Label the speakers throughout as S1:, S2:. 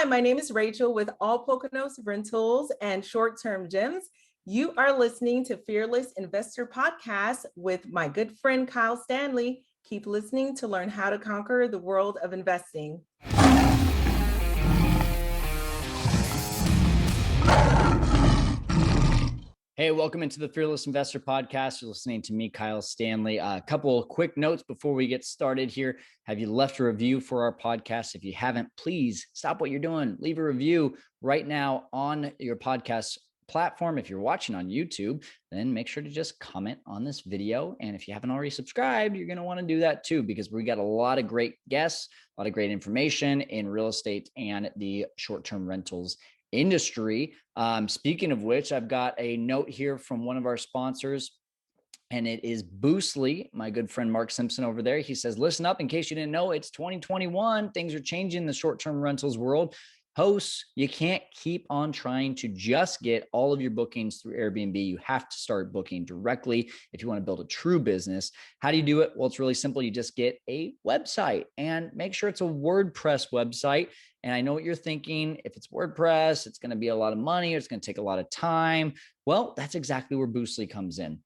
S1: Hi, my name is Rachel with All Poconos Rentals and Short-Term Gems. You are listening to Fearless Investor Podcast with my good friend Kyle Stanley. Keep listening to learn how to conquer the world of investing.
S2: Hey, welcome into the Fearless Investor Podcast. You're listening to me, Kyle Stanley. A couple of quick notes before we get started here. Have you left a review for our podcast? If you haven't, please stop what you're doing. Leave a review right now on your podcast platform. If you're watching on YouTube, then make sure to just comment on this video. And if you haven't already subscribed, you're going to want to do that too, because we got a lot of great guests, a lot of great information in real estate and the short-term rentals industry. Speaking of which, I've got a note here from one of our sponsors, and it is Boostly, my good friend Mark Simpson over there. He says, listen up, in case you didn't know, it's 2021. Things are changing in the short-term rentals world. Hosts, you can't keep on trying to just get all of your bookings through Airbnb. You have to start booking directly if you want to build a true business. How do you do it? Well, it's really simple. You just get a website and make sure it's a WordPress website. And I know what you're thinking. If it's WordPress, it's going to be a lot of money. Or it's going to take a lot of time. Well, that's exactly where Boostly comes in.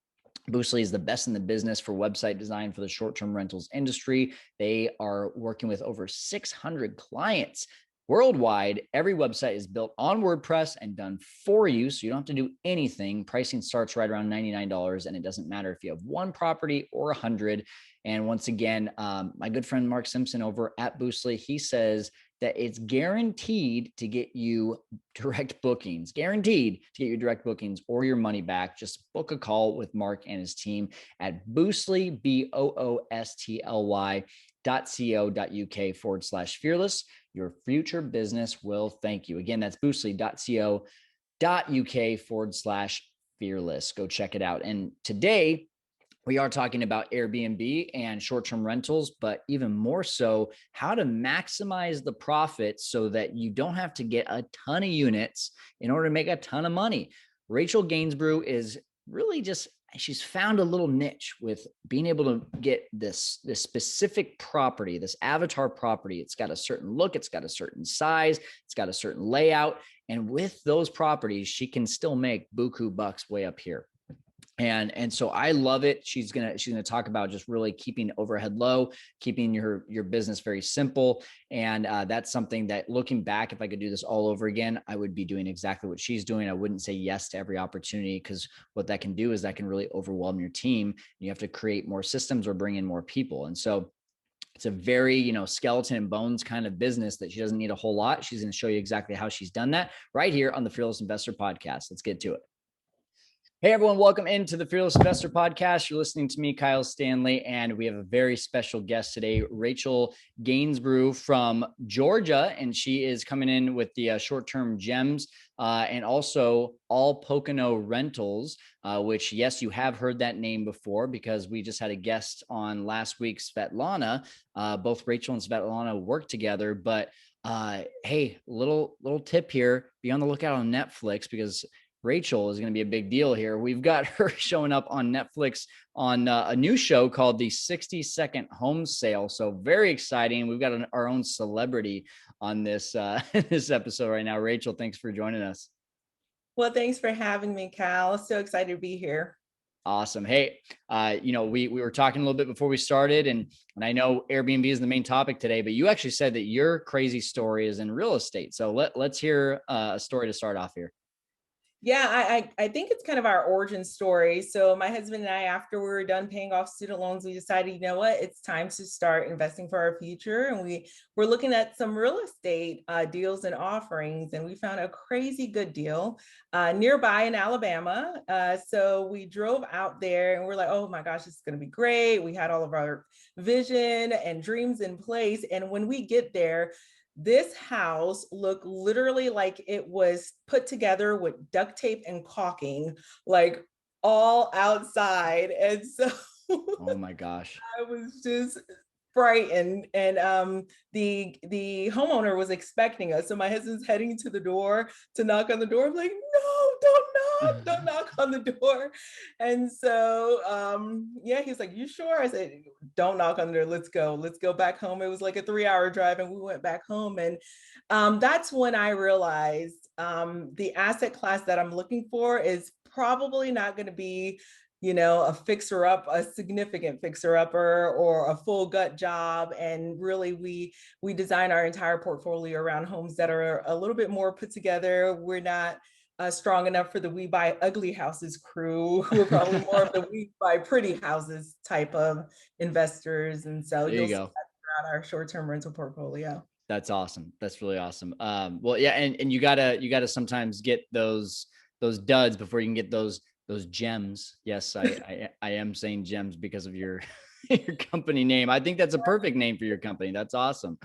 S2: Boostly is the best in the business for website design for the short-term rentals industry. They are working with over 600 clients worldwide. Every website is built on WordPress and done for you, so you don't have to do anything. Pricing starts right around $99, and it doesn't matter if you have one property or 100. And once again, my good friend Mark Simpson over at Boostly, he says that it's guaranteed to get you direct bookings, guaranteed to get you direct bookings or your money back. Just book a call with Mark and his team at Boostly, boostly.co.uk/fearless. Your future business will thank you. Again, that's boostly.co.uk/fearless. Go check it out. And today, we are talking about Airbnb and short-term rentals, but even more so, how to maximize the profits so that you don't have to get a ton of units in order to make a ton of money. Rachel Gainsbrugh is really she's found a little niche with being able to get this specific property, this avatar property. It's got a certain look, it's got a certain size, it's got a certain layout. And with those properties, she can still make buku bucks way up here. And so I love it. She's gonna talk about just really keeping overhead low, keeping your business very simple. And that's something that, looking back, if I could do this all over again, I would be doing exactly what she's doing. I wouldn't say yes to every opportunity, because what that can do is that can really overwhelm your team. You have to create more systems or bring in more people. And so it's a very, skeleton and bones kind of business that she doesn't need a whole lot. She's going to show you exactly how she's done that right here on the Fearless Investor Podcast. Let's get to it. Hey, everyone. Welcome into the Fearless Investor Podcast. You're listening to me, Kyle Stanley, and we have a very special guest today, Rachel Gainsbrugh from Georgia, and she is coming in with the short-term gems and also All Pocono Rentals, which, yes, you have heard that name before, because we just had a guest on last week, Svetlana. Both Rachel and Svetlana work together, but hey, little tip here, be on the lookout on Netflix, because Rachel is going to be a big deal here. We've got her showing up on Netflix on a new show called the 60-Second Home Sale. So very exciting. We've got our own celebrity on this this episode right now. Rachel, thanks for joining us.
S1: Well, thanks for having me, Cal. So excited to be here.
S2: Awesome. Hey, we were talking a little bit before we started, and I know Airbnb is the main topic today, but you actually said that your crazy story is in real estate. So let's hear a story to start off here.
S1: Yeah, I think it's kind of our origin story. So my husband and I, after we were done paying off student loans, we decided, you know what, it's time to start investing for our future. And we were looking at some real estate deals and offerings, and we found a crazy good deal nearby in Alabama. So we drove out there and we're like, oh my gosh, this is going to be great. We had all of our vision and dreams in place. And when we get there, this house looked literally like it was put together with duct tape and caulking, like all outside. And so
S2: oh my gosh,
S1: I was just frightened. And the homeowner was expecting us. So my husband's heading to the door to knock on the door. I'm like, no, don't knock on the door. And so, yeah, he's like, you sure? I said, don't knock on the door. Let's go back home. It was like a 3 hour drive and we went back home. And that's when I realized the asset class that I'm looking for is probably not going to be, a fixer up, a significant fixer upper, or a full gut job. And really, we design our entire portfolio around homes that are a little bit more put together. We're not strong enough for the we buy ugly houses crew. We're probably more of the we buy pretty houses type of investors. And so
S2: There
S1: you'll
S2: you
S1: see
S2: go.
S1: that throughout our short-term rental portfolio.
S2: That's awesome. That's really awesome. Well, yeah, and you gotta sometimes get those duds before you can get those gems. Yes, I am saying gems because of your your company name. I think that's a perfect name for your company. That's awesome.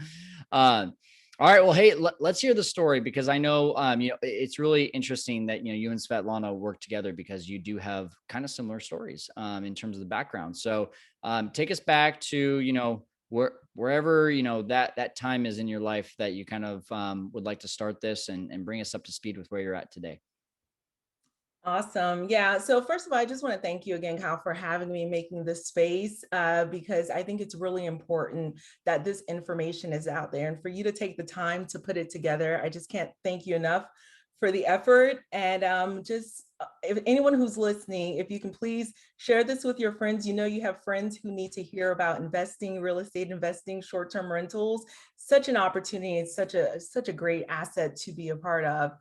S2: All right. Well, hey, let's hear the story, because I know it's really interesting that you and Svetlana work together, because you do have kind of similar stories in terms of the background. So take us back to wherever that time is in your life that you kind of would like to start this, and bring us up to speed with where you're at today.
S1: Awesome. Yeah. So first of all, I just want to thank you again, Kyle, for having me, making this space, because I think it's really important that this information is out there and for you to take the time to put it together. I just can't thank you enough for the effort. And just if anyone who's listening, if you can please share this with your friends, you have friends who need to hear about investing, real estate investing, short-term rentals, such an opportunity. It's such a great asset to be a part of.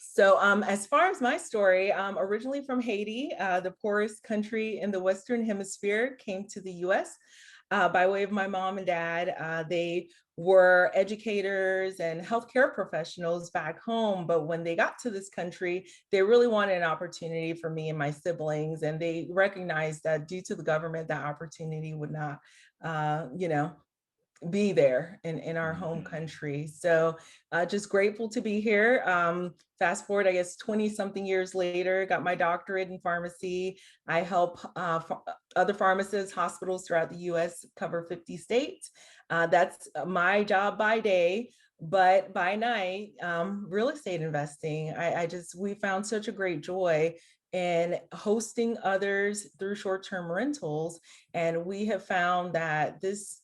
S1: So, as far as my story, originally from Haiti, the poorest country in the Western Hemisphere, came to the US by way of my mom and dad. They were educators and healthcare professionals back home. But when they got to this country, they really wanted an opportunity for me and my siblings. And they recognized that due to the government, that opportunity would not, you know, be there in our home
S2: Mhm.
S1: country. So just grateful to be here. Fast forward, I guess, 20 something years later, got my doctorate in pharmacy. I help other pharmacists, hospitals throughout the US cover 50 states. That's my job by day. But by night, real estate investing, we found such a great joy in hosting others through short-term rentals. And we have found that this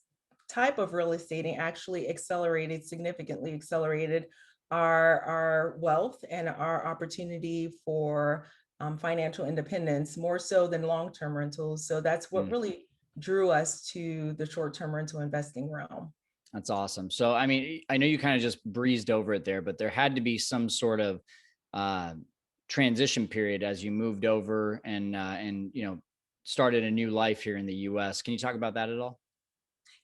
S1: type of real estate actually significantly accelerated our wealth and our opportunity for financial independence, more so than long-term rentals. So that's what
S2: Mm.
S1: really drew us to the short-term rental investing realm.
S2: That's awesome. So, I mean, I know you kind of just breezed over it there, but there had to be some sort of uh, transition period as you moved over and started a new life here in the U.S. Can you talk about that at all?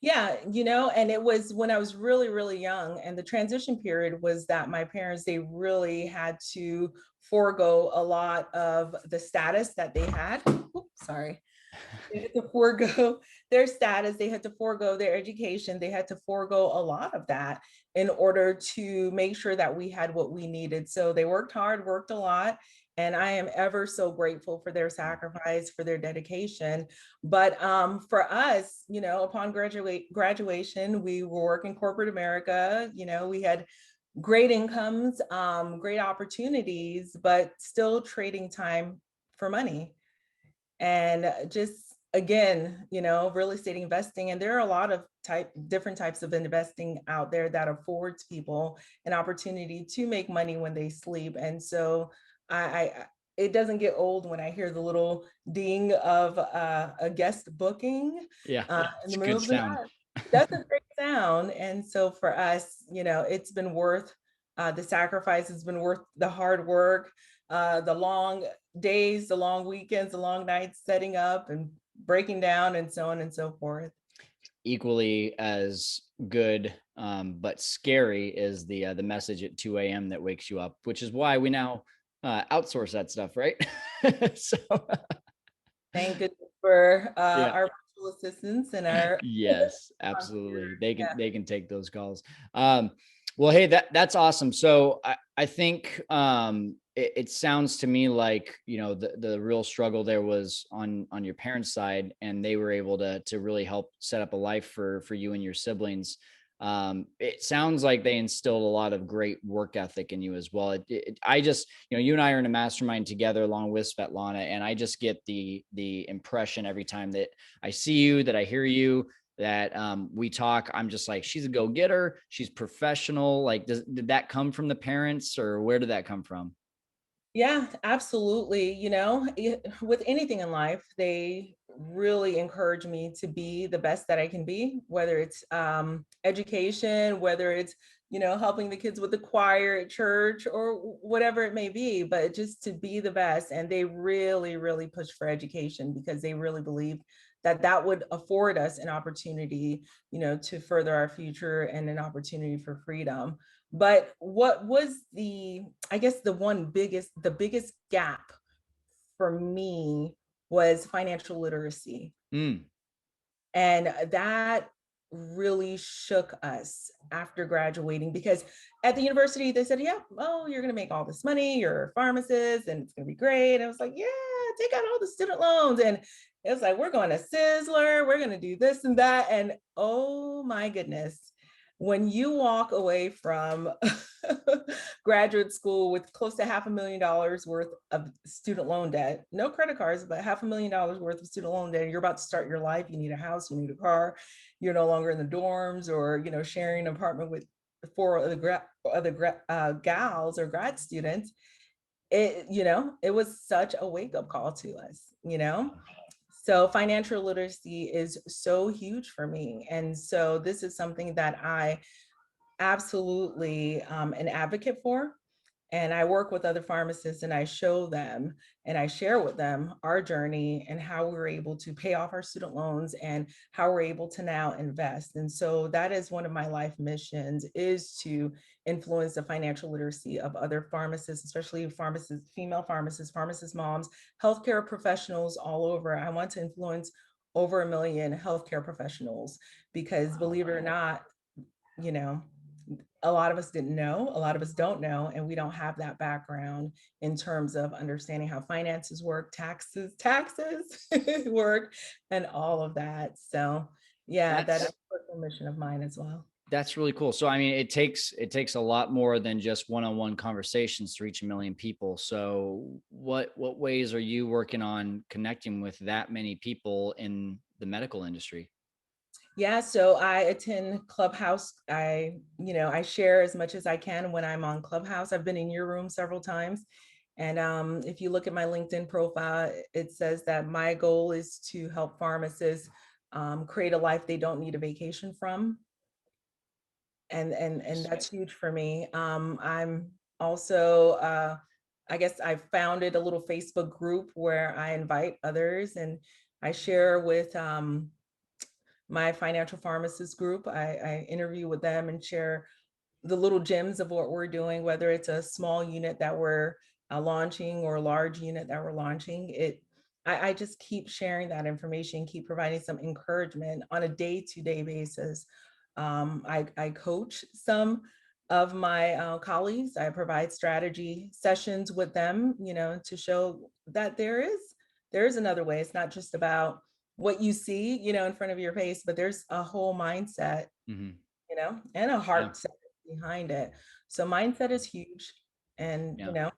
S1: Yeah, and it was when I was really, really young. And the transition period was that my parents, they really had to forego a lot of the status that they had. Oops, sorry. They had to forego their status, they had to forego their education, they had to forego a lot of that in order to make sure that we had what we needed. So they worked hard, worked a lot, and I am ever so grateful for their sacrifice, for their dedication. But for us, upon graduation, we were working corporate America. We had great incomes, great opportunities, but still trading time for money. And just again, real estate investing, and there are a lot of different types of investing out there that affords people an opportunity to make money when they sleep. And so I it doesn't get old when I hear the little ding of a guest booking
S2: Yeah,
S1: in
S2: it's
S1: the
S2: a
S1: middle
S2: good
S1: of the
S2: sound.
S1: night. That's a great sound. And so for us, it's been worth the sacrifice, has been worth the hard work, the long days, the long weekends, the long nights setting up and breaking down and so on and so forth.
S2: Equally as good, but scary is the message at 2 a.m. that wakes you up, which is why we now outsource that stuff, right? So,
S1: Thank goodness for
S2: yeah.
S1: our virtual assistants and our
S2: Yes, absolutely.
S1: concierge.
S2: They can take those calls. Well, hey, that's awesome. So I think it sounds to me like the real struggle there was on your parents' side, and they were able to really help set up a life for you and your siblings. It sounds like they instilled a lot of great work ethic in you as well. I just, you and I are in a mastermind together along with Svetlana, and I just get the impression every time that I see you, that I hear you, that we talk. I'm just like, she's a go getter. She's professional. Like, did that come from the parents, or where did that come from?
S1: Yeah, absolutely. With anything in life, they really encourage me to be the best that I can be, whether it's education, whether it's, helping the kids with the choir at church or whatever it may be, but just to be the best. And they really, really push for education because they really believe that that would afford us an opportunity, to further our future and an opportunity for freedom. But what was I guess the biggest gap for me was financial literacy.
S2: Mm,
S1: And that really shook us after graduating because at the university they said, yeah, oh, you're going to make all this money, you're a pharmacist and it's going to be great. And I was like, yeah, take out all the student loans. And it was like, we're going to Sizzler, we're going to do this and that. And oh my goodness, when you walk away from graduate school with close to $500,000 worth of student loan debt, no credit cards, but $500,000 worth of student loan debt, and you're about to start your life, you need a house, you need a car, you're no longer in the dorms or, sharing an apartment with four other gals or grad students. It was such a wake up call to us. So financial literacy is so huge for me. And so this is something that I absolutely an advocate for. And I work with other pharmacists and I show them and I share with them our journey and how we're able to pay off our student loans and how we're able to now invest. And so that is one of my life missions, is to influence the financial literacy of other pharmacists, especially pharmacists, female pharmacists, pharmacist moms, healthcare professionals all over. I want to influence over 1 million healthcare professionals because believe it or not, you know, a lot of us didn't know, a lot of us don't know, and we don't have that background in terms of understanding how finances work, taxes work, and all of that. So yeah, that is
S2: that's
S1: a personal mission of mine as well.
S2: That's really cool. So I mean, it takes a lot more than just one-on-one conversations to reach 1 million people. So what ways are you working on connecting with that many people in the medical industry?
S1: Yeah, so I attend Clubhouse. I share as much as I can when I'm on Clubhouse. I've been in your room several times. And if you look at my LinkedIn profile, it says that my goal is to help pharmacists create a life they don't need a vacation from. And
S2: Nice.
S1: that's huge for me. I'm also I guess I founded a little Facebook group where I invite others and I share with my financial pharmacist group. I interview with them and share the little gems of what we're doing, whether it's a small unit that we're launching or a large unit that we're launching. I just keep sharing that information, keep providing some encouragement on a day-to-day basis. I coach some of my colleagues. I provide strategy sessions with them, to show that there is another way. It's not just about what you see, in front of your face, but there's a whole mindset,
S2: Mhm.
S1: and a
S2: Yeah,
S1: heart set behind it. So mindset is huge. And,
S2: yeah,
S1: yeah,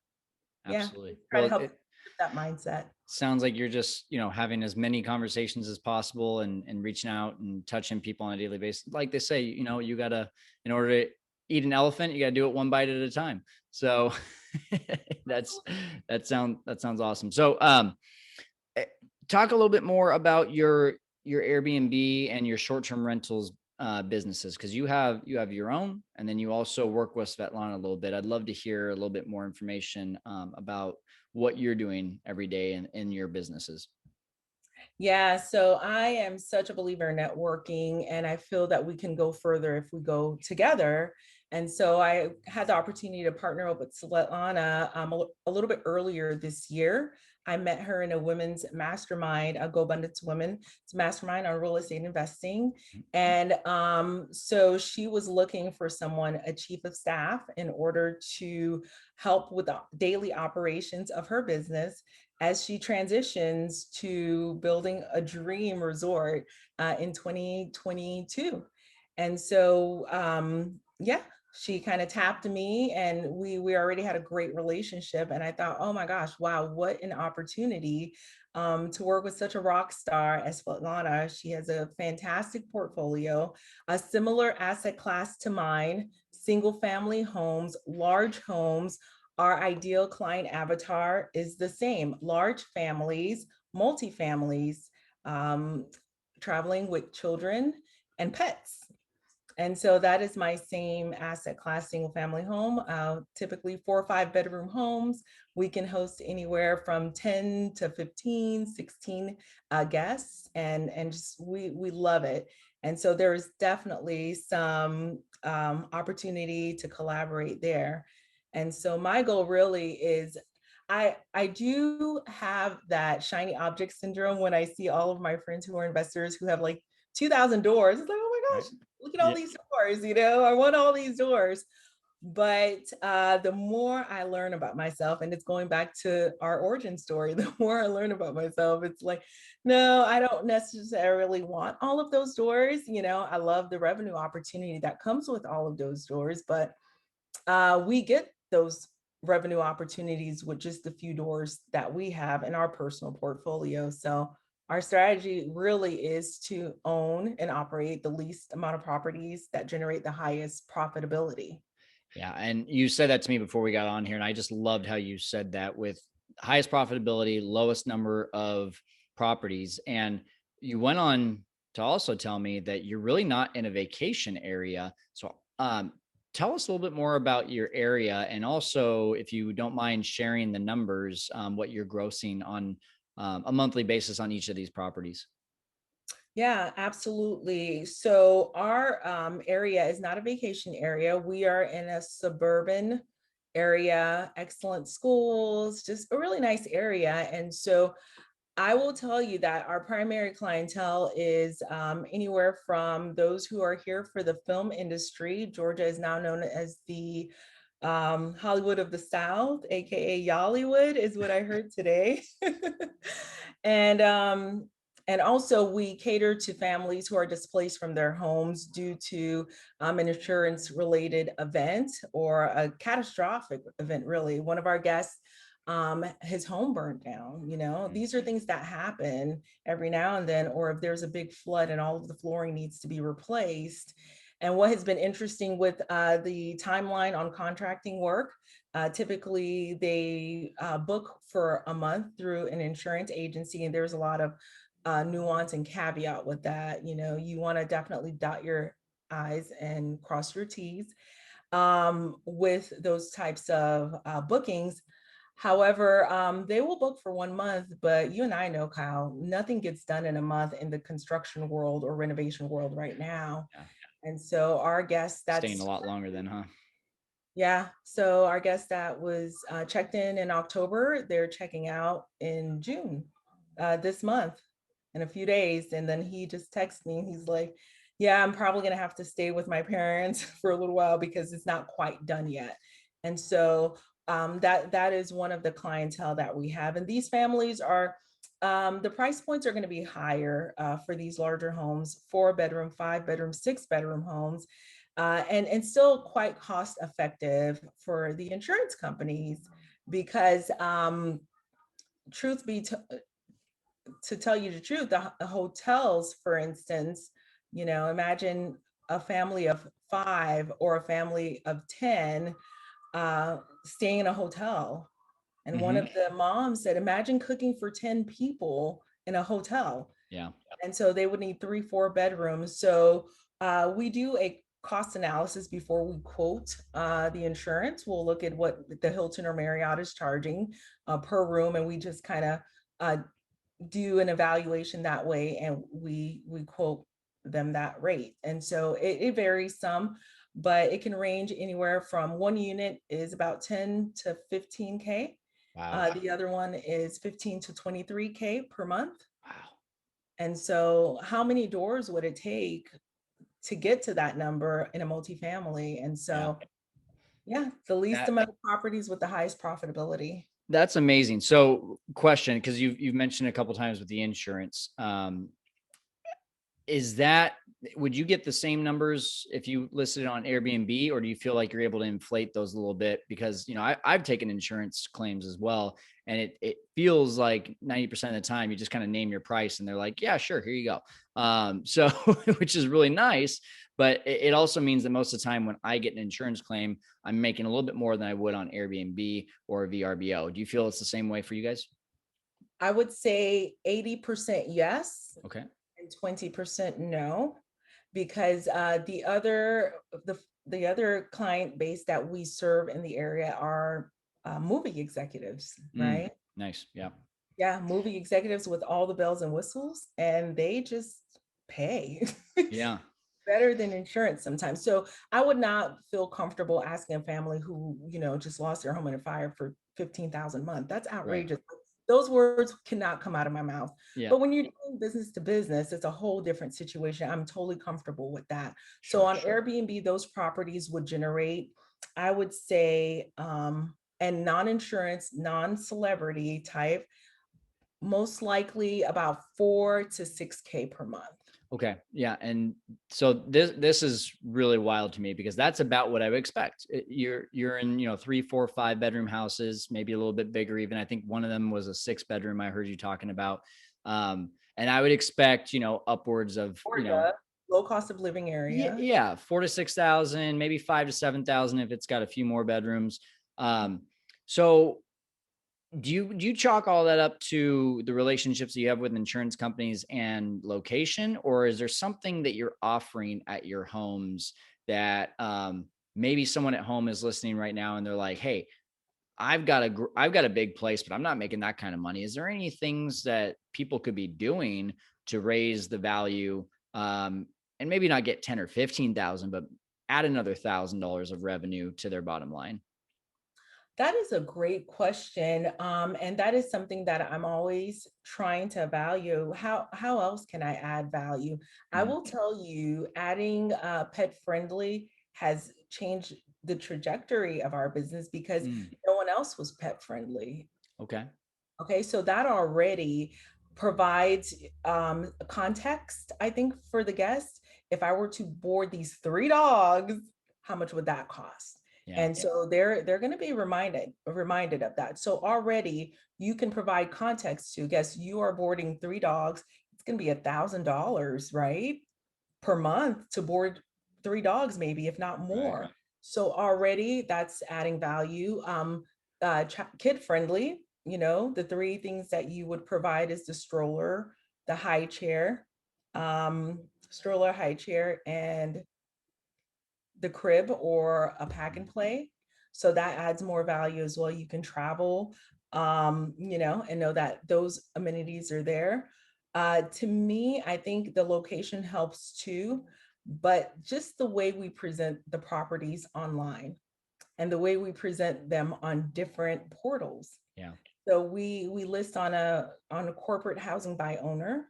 S2: absolutely.
S1: try to
S2: Well,
S1: help
S2: it
S1: shift that mindset.
S2: sounds like you're just, having as many conversations as possible and reaching out and touching people on a daily basis. Like they say, you gotta, in order to eat an elephant, you gotta do it one bite at a time. So that's that sounds awesome. So eh, talk a little bit more about your Airbnb and your short-term rentals businesses, because you have your own, and then you also work with Svetlana a little bit. I'd love to hear a little bit more information about what you're doing every day in your businesses.
S1: Yeah, so I am such a believer in networking, and I feel that we can go further if we go together. And so I had the opportunity to partner up with Svetlana a little bit earlier this year. I met her in a women's mastermind, a Go Abundance Women. It's a mastermind on real estate investing. And so she was looking for someone, a chief of staff, in order to help with the daily operations of her business as she transitions to building a dream resort in 2022. And so, yeah, she kind of tapped me, and we already had a great relationship. And I thought, oh my gosh, wow, what an opportunity to work with such a rock star as Svetlana. She has a fantastic portfolio, a similar asset class to mine, single family homes, large homes. Our ideal client avatar is the same: large families, multifamilies, um, traveling with children and pets. And so that is my same asset class, single family home, typically 4 or 5 bedroom homes. We can host anywhere from 10 to 15, 16 guests, and just we love it. And so there's definitely some opportunity to collaborate there. And so my goal really is, I do have that shiny object syndrome when I see all of my friends who are investors who have like 2,000 doors. It's like, oh my
S2: Right.
S1: gosh, look at all
S2: Yeah.
S1: these doors, I want all these doors. But the more I learn about myself, and it's going back to our origin story, the more I learn about myself, it's like, no, I don't necessarily want all of those doors. I love the revenue opportunity that comes with all of those doors, but we get those revenue opportunities with just the few doors that we have in our personal portfolio. So our strategy really is to own and operate the least amount of properties that generate the highest profitability.
S2: Yeah. And you said that to me before we got on here. And I just loved how you said that with highest profitability, lowest number of properties. And you went on to also tell me that you're really not in a vacation area. So, tell us a little bit more about your area. And also, if you don't mind sharing the numbers, what you're grossing on a monthly basis on each of these properties.
S1: Yeah, absolutely. So our area is not a vacation area. We are in a suburban area, excellent schools, just a really nice area. And so I will tell you that our primary clientele is anywhere from those who are here for the film industry. Georgia is now known as the Hollywood of the South, aka Yollywood, is what I heard today. and and also we cater to families who are displaced from their homes due to an insurance related event or a catastrophic event. Really, one of our guests, his home burned down.
S2: Mm.
S1: These are things that happen every now and then, or if there's a big flood and all of the flooring needs to be replaced. And what has been interesting with the timeline on contracting work, typically they book for a month through an insurance agency, and there's a lot of nuance and caveat with that. You want to definitely dot your I's and cross your T's with those types of bookings. However, they will book for 1 month, but you and I know, Kyle, nothing gets done in a month in the construction world or renovation world right now.
S2: Yeah.
S1: And so our guest
S2: Staying a
S1: that's
S2: lot longer then, huh?
S1: yeah, so our guest that was checked in October, they're checking out in June, this month, in a few days. And then he just texted me. He's like, "Yeah, I'm probably gonna have to stay with my parents for a little while because it's not quite done yet." And so that is one of the clientele that we have. And these families are the price points are going to be higher for these larger homes: 4 bedroom, 5 bedroom, 6 bedroom homes, and still quite cost effective for the insurance companies because truth be to tell you the truth, the hotels, for instance, imagine a family of 5 or a family of 10 staying in a hotel. And one
S2: Hmm.
S1: of the moms said, imagine cooking for 10 people in a hotel.
S2: Yeah.
S1: And so they would need 3, 4 bedrooms. So we do a cost analysis before we quote the insurance. We'll look at what the Hilton or Marriott is charging per room, and we just kind of uh, do an evaluation that way, and we quote them that rate. And so it varies some, but it can range anywhere from one unit is about 10 to 15K.
S2: Wow.
S1: The other one is 15 to 23K per month.
S2: Wow.
S1: And so how many doors would it take to get to that number in a multifamily? And
S2: Yeah.
S1: so, yeah, the least
S2: That
S1: amount of properties with the highest profitability.
S2: that's amazing. So, question, because you've mentioned a couple times with the insurance. is that, would you get the same numbers if you listed it on Airbnb, or do you feel like you're able to inflate those a little bit? Because, I've taken insurance claims as well. And it feels like 90% of the time you just kind of name your price and they're like, yeah, sure, here you go. So, which is really nice. But it also means that most of the time when I get an insurance claim, I'm making a little bit more than I would on Airbnb or VRBO. Do you feel it's the same way for you guys?
S1: I would say 80% yes
S2: Okay.
S1: and 20% no, because the other client base that we serve in the area are movie executives,
S2: Mm,
S1: right?
S2: nice. Yeah.
S1: Yeah, movie executives with all the bells and whistles, and they just pay
S2: Yeah.
S1: better than insurance sometimes. So I would not feel comfortable asking a family who, just lost their home in a fire for 15,000 a month. That's
S2: Right.
S1: outrageous. Those words cannot come out of my mouth.
S2: Yeah.
S1: But when you're doing business to business, it's a whole different situation. I'm totally comfortable with that. So
S2: Sure.
S1: on Airbnb, those properties would generate, I would say, and non-insurance, non-celebrity type, most likely about 4 to 6K per month.
S2: Okay. Yeah. And so this is really wild to me because that's about what I would expect. You're in, 3, 4, 5 bedroom houses, maybe a little bit bigger even. I think one of them was a 6 bedroom I heard you talking about. And I would expect, upwards of,
S1: Georgia, low cost of living
S2: yeah,
S1: area.
S2: yeah, 4 to 6 thousand, maybe 5 to 7 thousand if it's got a few more bedrooms. So do you chalk all that up to the relationships that you have with insurance companies and location, or is there something that you're offering at your homes that maybe someone at home is listening right now and they're like, hey, I've got a big place, but I'm not making that kind of money. Is there any things that people could be doing to raise the value, and maybe not get 10 or 15,000, but add another $1,000 of revenue to their bottom line?
S1: That is a great question. And that is something that I'm always trying to value. How else can I add value? I
S2: Mhm.
S1: will tell you, adding pet friendly has changed the trajectory of our business because
S2: Mm,
S1: no one else was pet friendly.
S2: okay.
S1: Okay, so that already provides context, I think, for the guest. If I were to board these 3 dogs, how much would that cost?
S2: Yeah.
S1: And so they're going to be reminded of that. So already you can provide context to guests. You are boarding 3 dogs. It's going to be $1,000, right, per month to board 3 dogs, maybe if not
S2: Right.
S1: more. So already that's adding value. Kid friendly, the three things that you would provide is the the high chair, high chair, and the crib or a pack and play. So that adds more value as well. You can travel, and know that those amenities are there. To me, I think the location helps too, but just the way we present the properties online and the way we present them on different portals.
S2: Yeah.
S1: So we list on a corporate housing by owner.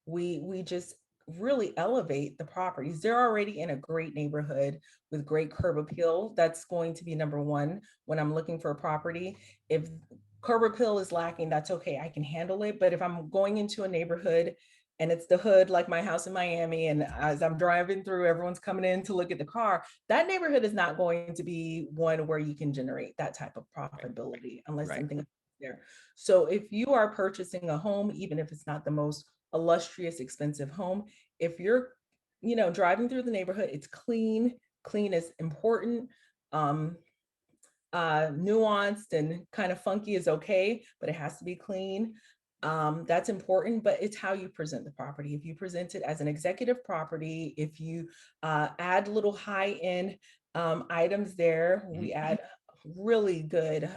S1: We just really elevate the properties. They're already in a great neighborhood with great curb appeal. That's going to be number one when I'm looking for a property. If curb appeal is lacking, that's okay. I can handle it. But if I'm going into a neighborhood and it's the hood, like my house in Miami, and as I'm driving through, everyone's coming in to look at the car, that neighborhood is not going to be one where you can generate that type of
S2: Right.
S1: profitability unless
S2: Right.
S1: something is there. So if you are purchasing a home, even if it's not the most illustrious, expensive home, if you're, driving through the neighborhood, it's clean. Clean is important. Um, Nuanced and kind of funky is okay, but it has to be clean. That's important, but it's how you present the property. If you present it as an executive property, if you add little high-end items there,
S2: Mhm.
S1: we add really good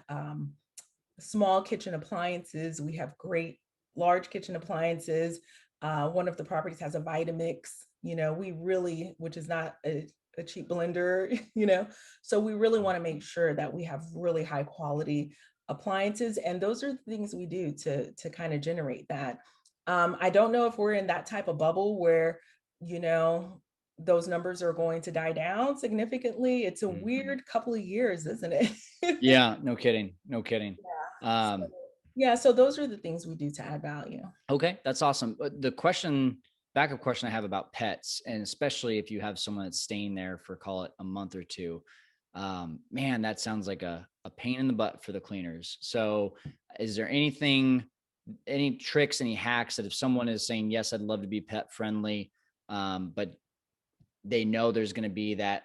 S1: small kitchen appliances. We have great large kitchen appliances. One of the properties has a Vitamix, we really, which is not a cheap blender, so we really want to make sure that we have really high quality appliances. And those are the things we do to kind of generate that. I don't know if we're in that type of bubble where, you know, those numbers are going to die down significantly. It's a
S2: Mhm.
S1: weird couple of years, isn't it?
S2: Yeah. No kidding. No kidding.
S1: So,
S2: Um,
S1: yeah, so those are the things we do to add value.
S2: okay. That's awesome. But the question backup question I have about pets, and especially if you have someone that's staying there for, call it, a month or two. Man, that sounds like a pain in the butt for the cleaners. So, is there anything, any tricks, any hacks that if someone is saying, yes, I'd love to be pet friendly, but they know there's going to be that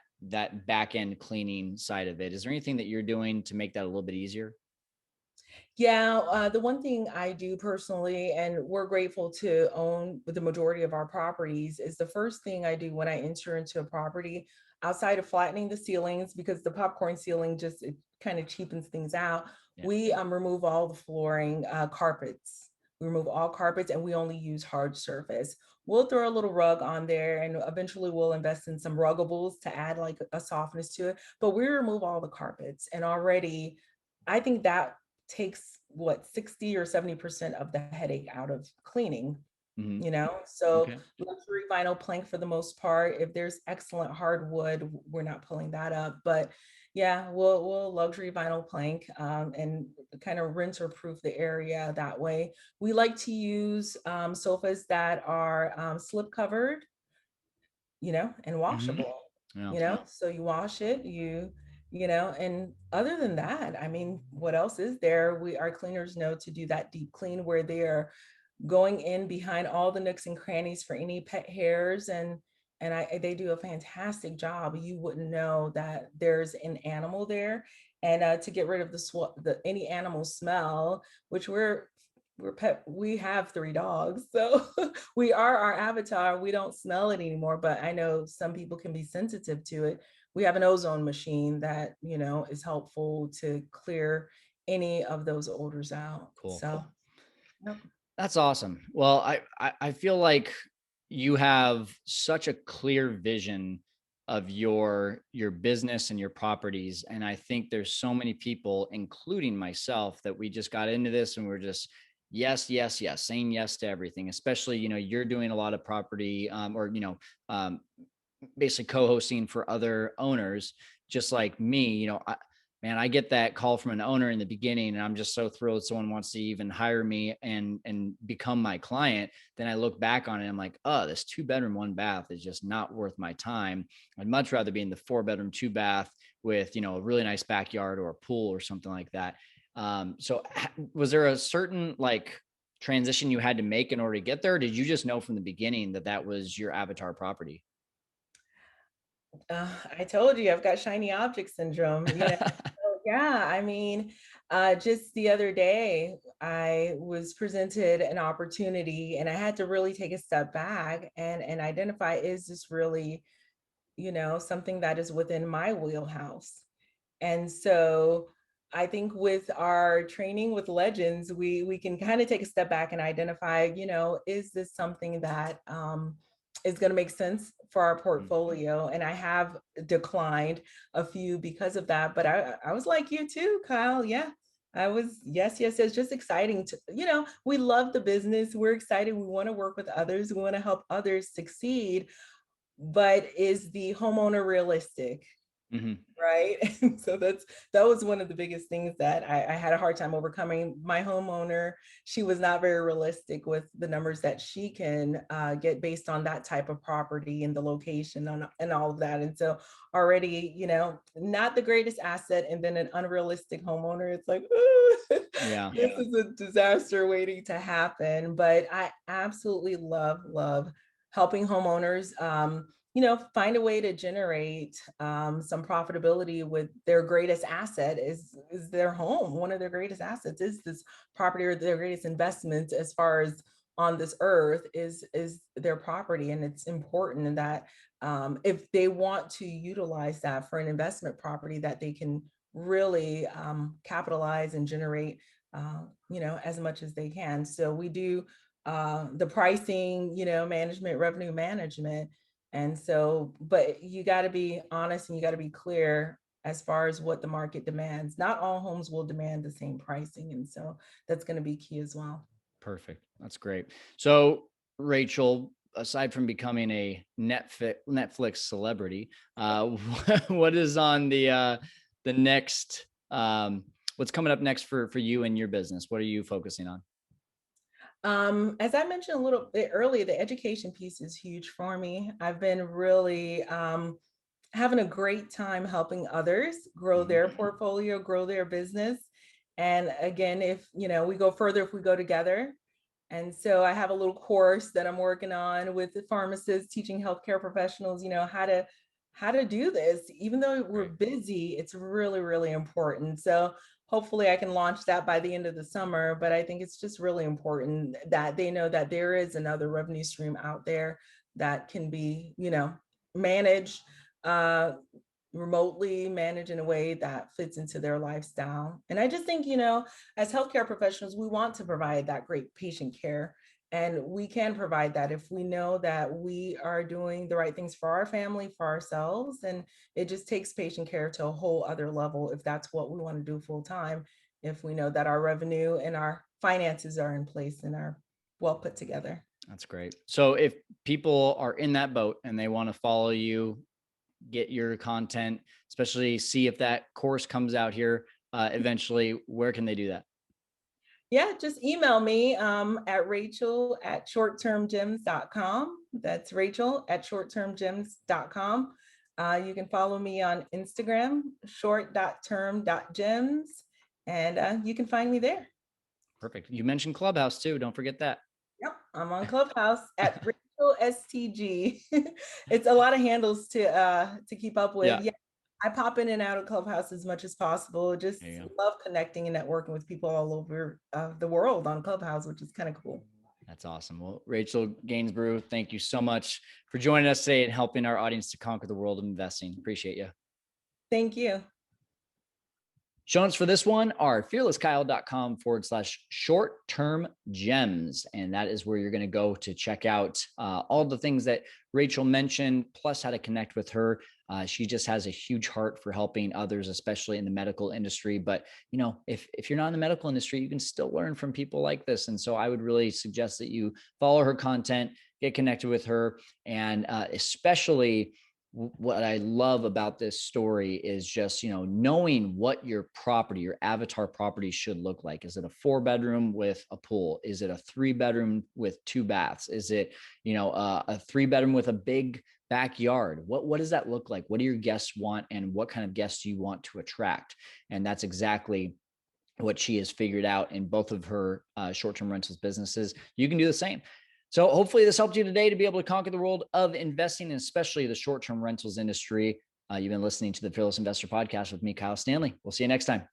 S2: back end cleaning side of it. Is there anything that you're doing to make that a little bit easier?
S1: Yeah, the one thing I do personally, and we're grateful to own the majority of our properties, is the first thing I do when I enter into a property, outside of flattening the ceilings, because the popcorn ceiling just it kind of cheapens things out.
S2: Yeah.
S1: We remove all the flooring, carpets. We remove all carpets, and we only use hard surface. We'll throw a little rug on there, and eventually we'll invest in some ruggables to add like a softness to it. But we remove all the carpets, and already, I think that takes what 60 or 70% of the headache out of cleaning,
S2: Hmm.
S1: so
S2: Okay.
S1: luxury vinyl plank for the most part. If there's excellent hardwood, we're not pulling that up, but yeah, we'll luxury vinyl plank, and kind of rinse or proof the area that way. We like to use sofas that are slip covered, and
S2: Hmm.
S1: washable,
S2: Yeah.
S1: so you wash it, and other than that, I mean, what else is there? Our cleaners know to do that deep clean where they're going in behind all the nooks and crannies for any pet hairs, and they do a fantastic job. You wouldn't know that there's an animal there, and to get rid of the any animal smell, which we have 3 dogs, so we are our avatar. We don't smell it anymore, but I know some people can be sensitive to it. We have an ozone machine that is helpful to clear any of those odors out.
S2: Cool.
S1: So, yep.
S2: That's awesome. Well, I feel like you have such a clear vision of your business and your properties, and I think there's so many people, including myself, that we just got into this and we're just yes, yes, yes, saying yes to everything. Especially, you're doing a lot of property, or um, basically co-hosting for other owners just like me. Man, I get that call from an owner in the beginning and I'm just so thrilled someone wants to even hire me and become my client. Then I look back on it, I'm like, oh, this 2 bedroom 1 bath is just not worth my time. I'd much rather be in the 4 bedroom 2 bath with a really nice backyard or a pool or something like that. So was there a certain like transition you had to make in order to get there, or did you just know from the beginning that that was your avatar property?
S1: I told you I've got shiny object syndrome. So, yeah, I mean, just the other day, I was presented an opportunity and I had to really take a step back and identify, is this really, something that is within my wheelhouse? And so I think with our training with legends, we can kind of take a step back and identify, is this something that is going to make sense for our
S2: Mm.
S1: portfolio? And I have declined a few because of that, but I was like you too, Kyle. Yeah. I was, yes, yes. It's just exciting to, we love the business. We're excited. We want to work with others. We want to help others succeed. But is the homeowner realistic?
S2: Mhm.
S1: Right. And so that was one of the biggest things that I had a hard time overcoming. My homeowner, she was not very realistic with the numbers that she can get based on that type of property and the location and all of that. And so already, not the greatest asset, and then an unrealistic homeowner. It's like, ooh,
S2: Yeah.
S1: this is a disaster waiting to happen. But I absolutely love helping homeowners. Find a way to generate some profitability with their greatest asset is their home. One of their greatest assets is this property, or their greatest investment as far as on this earth is their property. And it's important that if they want to utilize that for an investment property, that they can really capitalize and generate as much as they can. So we do the pricing, management, revenue management. And so, but you got to be honest and you got to be clear as far as what the market demands. Not all homes will demand the same pricing. And so that's going to be key as well.
S2: Perfect. That's great. So, Rachel, aside from becoming a Netflix celebrity, what is on the next what's coming up next for you and your business? What are you focusing on?
S1: As I mentioned a little bit earlier, the education piece is huge for me. I've been really having a great time helping others grow
S2: Mhm.
S1: their portfolio, grow their business. And again, if we go further, if we go together. And so I have a little course that I'm working on with the pharmacists, teaching healthcare professionals, how to do this. Even though we're
S2: Great.
S1: busy, it's really, really important. So hopefully I can launch that by the end of the summer. But I think it's just really important that they know that there is another revenue stream out there that can be, managed uh, remotely, manage in a way that fits into their lifestyle. And I just think, as healthcare professionals, we want to provide that great patient care. And we can provide that if we know that we are doing the right things for our family, for ourselves. And it just takes patient care to a whole other level if that's what we want to do full time, if we know that our revenue and our finances are in place and are well put together.
S2: That's great. So if people are in that boat and they want to follow you, get your content, especially see if that course comes out here eventually, where can they do that?
S1: Yeah, just email me at Rachel@shorttermgems.com. That's Rachel@shorttermgems.com. You can follow me on Instagram, short.term.gems, and you can find me there.
S2: Perfect. You mentioned Clubhouse too. Don't forget that.
S1: Yep, I'm on Clubhouse at Rachel STG. It's a lot of handles to keep up with.
S2: Yeah.
S1: Yeah, I pop in and out of Clubhouse as much as possible. Just
S2: There you go.
S1: love connecting and networking with people all over the world on Clubhouse, which is kind of cool.
S2: That's awesome. Well, Rachel Gainsbrugh, thank you so much for joining us today and helping our audience to conquer the world of investing. Appreciate you.
S1: Thank you.
S2: Show notes for this one are fearlesskyle.com/short term gems. And that is where you're going to go to check out all the things that Rachel mentioned, plus how to connect with her. She just has a huge heart for helping others, especially in the medical industry. But, if you're not in the medical industry, you can still learn from people like this. And so I would really suggest that you follow her content, get connected with her, and especially what I love about this story is just, knowing what your property, your avatar property should look like. Is it a 4-bedroom with a pool? Is it a 3-bedroom with 2 baths? Is it, a 3-bedroom with a big backyard? What does that look like? What do your guests want? And what kind of guests do you want to attract? And that's exactly what she has figured out in both of her short-term rentals businesses. You can do the same. So hopefully this helped you today to be able to conquer the world of investing, and especially the short-term rentals industry. You've been listening to the Fearless Investor Podcast with me, Kyle Stanley. We'll see you next time.